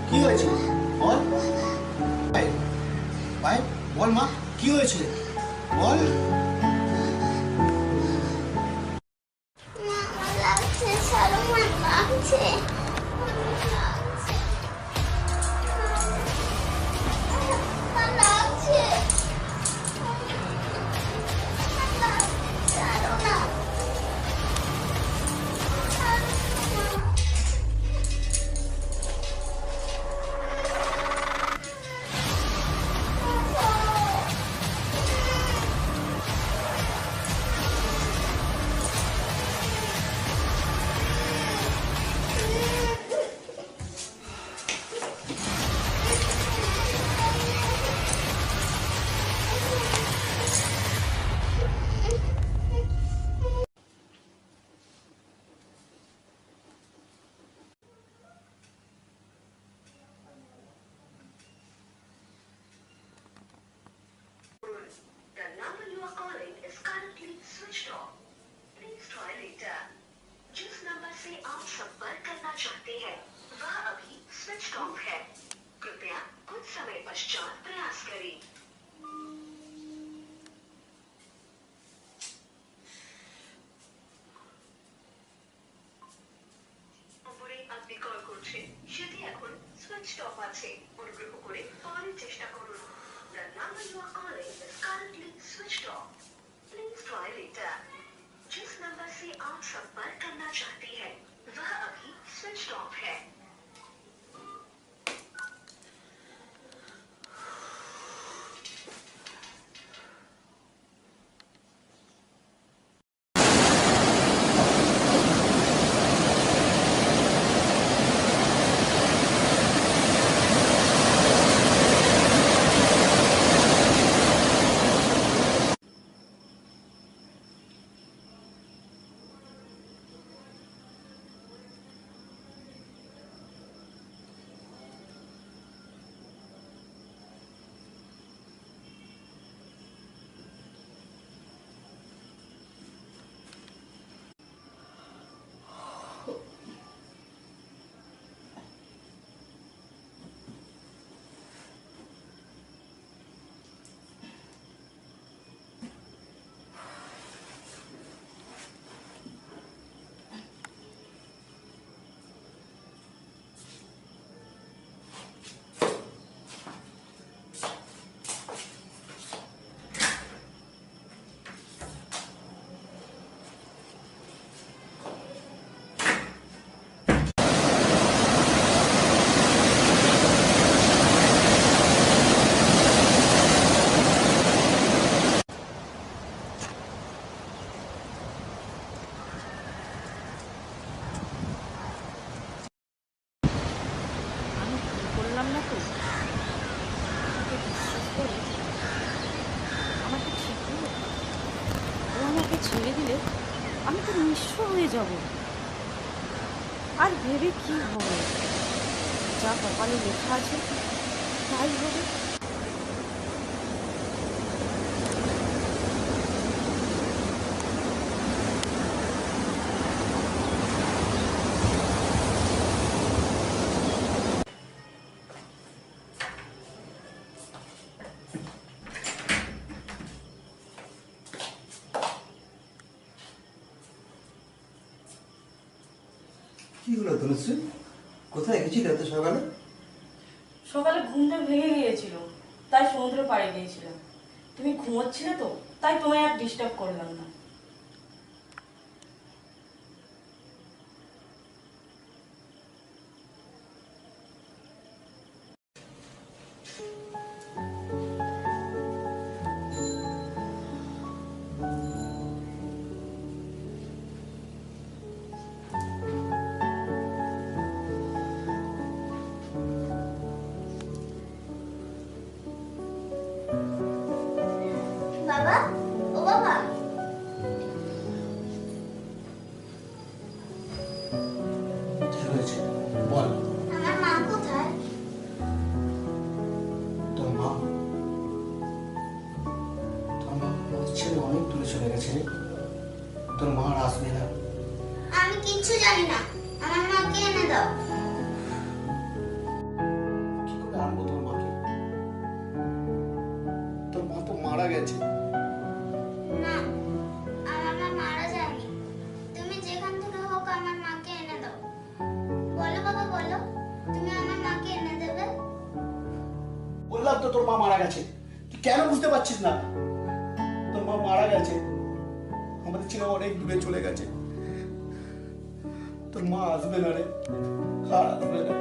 কি হয়েছে বল ভাই ভাই বল মা কি হয়েছে বল লাগছে সারমান লাগছে লাগছে করলাম না তো বিশ্বাস করে আমাকে ঠিক হলো ও আমাকে ছেড়ে দিলে আমি তো নিঃস্ব হয়ে যাব আর ভেবে কি হবে যা কপালে লেখা আছে তাই হবে কি হলো তনুশ্রী কোথায় গেছিলে এত সকালে সকালে ঘুমটা ভেঙে গিয়েছিল তাই সমুদ্র পাড়ে গিয়েছিলাম তুমি ঘুমোচ্ছিলে তো তাই তোমায় আর ডিস্টার্ব করলাম না বাবা ও বাবা কি হয়েছে বল আমার মা কোথায় তোর মা আমাদের ছেড়ে অনেক দূরে চলে গেছে রে তোর মা আর আসবে না আমি কিচ্ছু জানি না আমার মাকে এনে দাও গেছে। না, আমার মা মারা যায়নি। তুমি যেখান থেকে হোক আমার মাকে এনে দাও। বলো বাবা, বলো, তুমি আমার মাকে এনে দেবে? বললাম তো তোর মা মারা গেছে, তুই কেন বুঝতে পারছিস না? তোর মা মারা গেছে, আমাদের ছেলে অনেক দূরে চলে গেছে। তোর মা আসবে না রে, আর আসবে না।